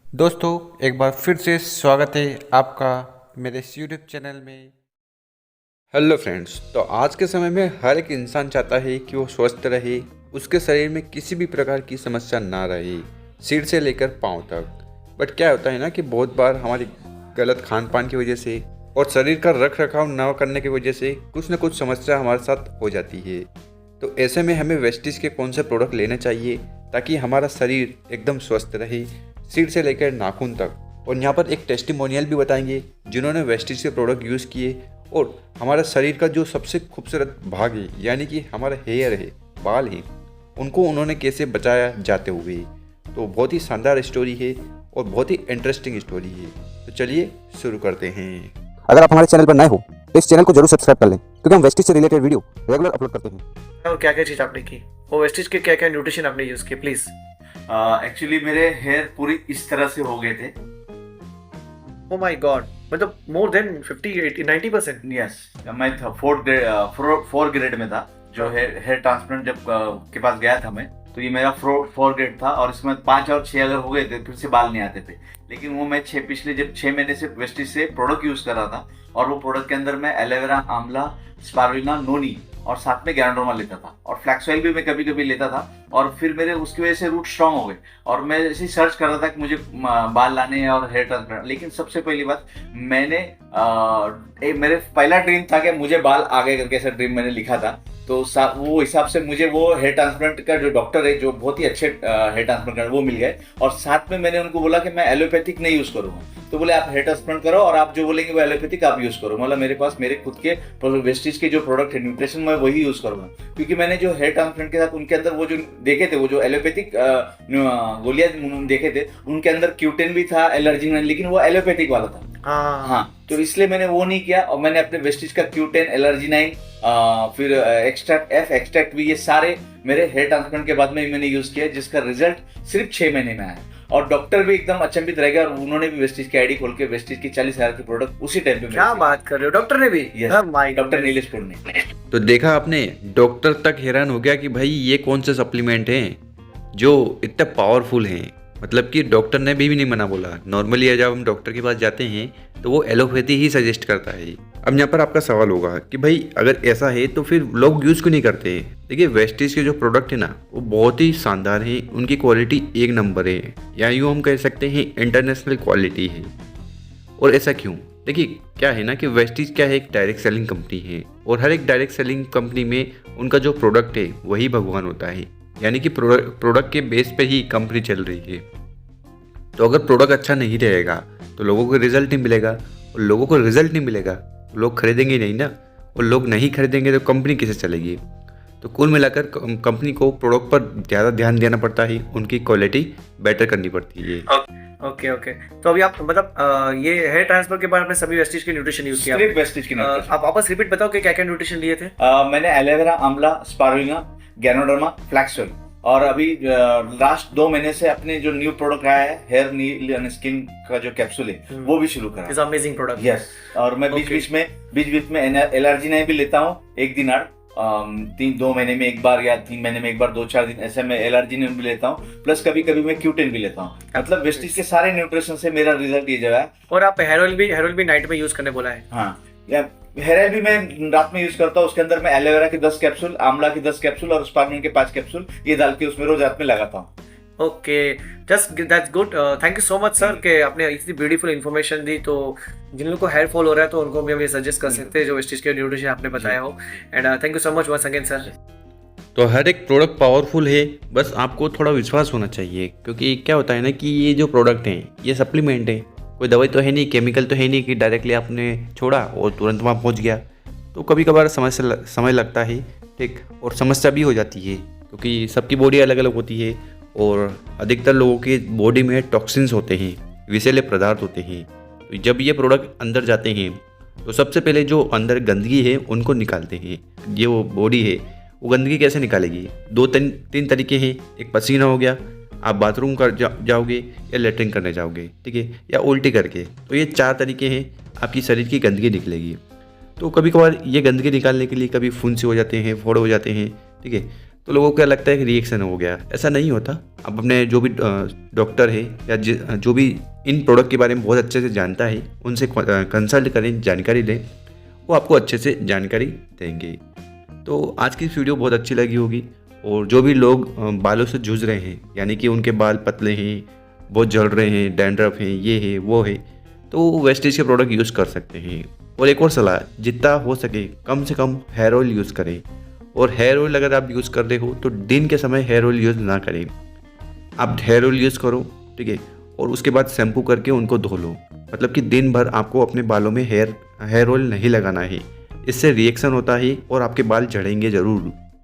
दोस्तों, एक बार फिर से स्वागत है आपका मेरे इस यूट्यूब चैनल में। हेलो फ्रेंड्स, तो आज के समय में हर एक इंसान चाहता है कि वो स्वस्थ रहे, उसके शरीर में किसी भी प्रकार की समस्या ना रहे, सिर से लेकर पाँव तक। बट क्या होता है ना कि बहुत बार हमारी गलत खान पान की वजह से और शरीर का रख रखाव न करने की वजह से कुछ न कुछ समस्या हमारे साथ हो जाती है। तो ऐसे में हमें वेस्टिज के कौन से प्रोडक्ट लेने चाहिए ताकि हमारा शरीर एकदम स्वस्थ रहे, सिर से लेकर नाखून तक। और यहाँ पर एक टेस्टिमोनियल भी बताएंगे जिन्होंने वेस्टिज के प्रोडक्ट यूज़ किए और हमारा शरीर का जो सबसे खूबसूरत भाग है यानी कि हमारा हेयर है, बाल है, उनको उन्होंने कैसे बचाया जाते हुए। तो बहुत ही शानदार स्टोरी है और बहुत ही इंटरेस्टिंग स्टोरी है। तो चलिए शुरू करते हैं। अगर आप हमारे चैनल पर नए हो तो इस चैनल को जरूर सब्सक्राइब कर लें क्योंकि हम वेस्टिज से रिलेटेड वीडियो रेगुलर अपलोड करते हैं। और क्या क्या चीज़ आपने की, वो वेस्टिज के क्या क्या न्यूट्रिशन आपने यूज़ किए प्लीज़। एक्चुअली मेरे हेयर पूरी इस तरह से हो गए थे। ओ माय गॉड, मतलब मोर देन 50 80 90%। यस, मैं था फोर ग्रेड में था। जो हेयर ट्रांसप्लांट जब के पास गया था मैं, तो ये मेरा फोर ग्रेड था और इसमें 5 और 6 अगर हो गए थे फिर से बाल नहीं आते थे। लेकिन वो मैं पिछले जब 6 महीने से वेस्टिज से प्रोडक्ट यूज कर रहा था और वो प्रोडक्ट के अंदर मैं एलोवेरा, आंवला, स्पारुलिना, नोनी और साथ में गैनोडर्मा लेता था और फ्लैक्स ऑयल भी मैं कभी कभी लेता था। और फिर मेरे उसकी वजह से रूट स्ट्रांग हो गए और मैं ऐसे ही सर्च कर रहा था कि मुझे बाल लाने हैं और हेयर ट्रांसप्लांट। लेकिन सबसे पहली बात, मैंने मेरे पहला ड्रीम था कि मुझे बाल आगे करके, ऐसा ड्रीम मैंने लिखा था। तो वो हिसाब से मुझे वो हेयर ट्रांसप्लांट का जो डॉक्टर है, जो बहुत ही अच्छे हेयर ट्रांसप्लांट कर, वो मिल गए। और साथ में मैंने उनको बोला कि मैं एलोपैथिक नहीं यूज करूंगा। तो बोले आप हेयर ट्रांसप्लांट करो और आप जो बोलेंगे वो एलोपैथिक आप यूज करो। मतलब मेरे पास मेरे खुद के वेस्टिज के जो प्रोडक्ट है न्यूट्रिशन, मैं वही यूज करूंगा। क्योंकि मैंने जो हेयर ट्रांसप्लांट के साथ उनके अंदर वो जो देखे थे, वो जो एलोपैथिक गोलियां देखे थे, उनके अंदर क्यूटेन भी था, एलर्जी नहीं, लेकिन वो एलोपैथिक वाला था। हाँ, तो इसलिए मैंने वो नहीं किया और मैंने अपने वेस्टिज का क्यूटेन, एलर्जी नाइन, फिर एक्सट्रैक्ट भी, ये सारे मेरे हेयर ट्रांसप्लांट के बाद में मैंने यूज किया, जिसका रिजल्ट सिर्फ 6 महीने में आया। और डॉक्टर भी एकदम अचंभित रह गया और उन्होंने भी वेस्टिज की आईडी खोल के वेस्टिज की 40,000 की प्रोडक्ट उसी टाइम पे। क्या बात कर रहे हो, डॉक्टर ने भी? डॉक्टर नीलेशपुर ने। तो देखा आपने, डॉक्टर तक हैरान हो गया कि भाई ये कौन से सप्लीमेंट हैं जो इतने पावरफुल हैं। मतलब कि डॉक्टर ने भी नहीं मना बोला। नॉर्मली जब हम डॉक्टर के पास जाते हैं तो वो एलोपैथी ही सजेस्ट करता है। अब यहाँ पर आपका सवाल होगा कि भाई अगर ऐसा है तो फिर लोग यूज़ क्यों नहीं करते हैं। देखिए, वेस्टिज के जो प्रोडक्ट है ना, वो बहुत ही शानदार हैं, उनकी क्वालिटी एक नंबर है, या यूँ हम कह सकते हैं इंटरनेशनल क्वालिटी है। और ऐसा क्यों? देखिए क्या है ना कि वेस्टिज क्या है, एक डायरेक्ट सेलिंग कंपनी है और हर एक डायरेक्ट सेलिंग कंपनी में उनका जो प्रोडक्ट है वही भगवान होता है। यानी कि प्रोडक्ट के बेस पे ही कंपनी चल रही है। तो अगर प्रोडक्ट अच्छा नहीं रहेगा तो लोगों को रिजल्ट नहीं मिलेगा, और लोगों को रिजल्ट नहीं मिलेगा तो लोग खरीदेंगे नहीं ना, और लोग नहीं खरीदेंगे तो कंपनी कैसे चलेगी। तो कुल मिलाकर कंपनी को प्रोडक्ट पर ज़्यादा ध्यान देना पड़ता है, उनकी क्वालिटी बेटर करनी पड़ती है। ओके ओके, तो अभी आप मतलब ये हेयर ट्रांसफर के बाद आपने सभी वेस्टिज के न्यूट्रिशन यूज किया? सिर्फ वेस्टिज की न्यूट्रिशन। आप वापस रिपीट बताओ कि क्या क्या न्यूट्रिशन लिए थे? मैंने एलोवेरा, आंवला, स्पारुलिना, गैनोडर्मा, फ्लैक्स ऑयल, और अभी लास्ट 2 महीने से अपने जो न्यू प्रोडक्ट आया है हेयर नील एंड स्किन का जो कैप्सूल है, वो भी शुरू करा। Is amazing product. यस, और मैं बीच बीच में एलर्जी नहीं भी लेता हूँ, एक दिन 2 महीने में एक बार या 3 महीने में एक बार, 2-4 दिन ऐसे में एलर्जी ने भी लेता हूँ। प्लस कभी कभी मैं क्यूटेन भी लेता हूँ। मतलब वेस्टिज के सारे न्यूट्रिशन से मेरा रिजल्ट ये जगह है। और आप हेयर ऑयल भी नाइट में यूज करने बोला है? हाँ, हेयर ऑयल भी मैं रात में यूज करता हूँ। उसके अंदर मैं एलोवेरा की 10 कैप्सूल, आंवला की 10 कैप्सूल और स्पारुलिना के 5 कैप्सूल ये डाल के उसमें रोज रात में लगाता हूँ। Okay, just that's good. Thank you so much sir कि आपने इतनी ब्यूटीफुल इन्फॉर्मेशन दी। तो जिन लोगों को हेयर फॉल हो रहा है तो उनको भी हम ये सजेस्ट कर सकते हैं जो वेस्टिज के न्यूट्रिशन आपने बताया हो। And thank you so much once again sir. तो हर एक प्रोडक्ट पावरफुल है, बस आपको थोड़ा विश्वास होना चाहिए। क्योंकि क्या होता है ना कि ये जो प्रोडक्ट हैं ये सप्लीमेंट है, कोई दवाई तो है नहीं, केमिकल तो है नहीं कि डायरेक्टली आपने छोड़ा और तुरंत वहाँ पहुँच गया। तो कभी कभार समय लगता है, ठीक, और समस्या भी हो जाती है क्योंकि सबकी बॉडी अलग अलग होती है और अधिकतर लोगों की बॉडी में टॉक्सिन्स होते हैं, विषैले पदार्थ होते हैं। तो जब ये प्रोडक्ट अंदर जाते हैं तो सबसे पहले जो अंदर गंदगी है उनको निकालते हैं। ये वो बॉडी है वो गंदगी कैसे निकालेगी? 2-3 तरीके हैं। एक पसीना हो गया, आप बाथरूम कर जाओगे या लेटरिन करने जाओगे, ठीक है, या उल्टी करके। तो ये 4 तरीके हैं आपकी शरीर की गंदगी निकलेगी। तो कभी कभार ये गंदगी निकालने के लिए कभी फुंसी हो जाते हैं, फोड़ हो जाते हैं, ठीक है। तो लोगों को क्या लगता है कि रिएक्शन हो गया। ऐसा नहीं होता। आप अपने जो भी डॉक्टर है या जो भी इन प्रोडक्ट के बारे में बहुत अच्छे से जानता है उनसे कंसल्ट करें, जानकारी लें, वो आपको अच्छे से जानकारी देंगे। तो आज की वीडियो बहुत अच्छी लगी होगी। और जो भी लोग बालों से जूझ रहे हैं, यानी कि उनके बाल पतले हैं, बहुत झड़ रहे हैं, डैंड्रफ हैं, ये है वो है, तो वेस्टीज के प्रोडक्ट यूज़ कर सकते हैं। और एक और सलाह, जितना हो सके कम से कम हेयर ऑयल यूज़ करें। और हेयर ऑयल अगर आप यूज़ कर रहे हो तो दिन के समय हेयर ऑयल यूज़ ना करें। आप हेयर ऑयल यूज़ करो, ठीक है, और उसके बाद शैम्पू करके उनको धो लो। मतलब कि दिन भर आपको अपने बालों में हेयर ऑयल नहीं लगाना है। इससे रिएक्शन होता है और आपके बाल झड़ेंगे ज़रूर।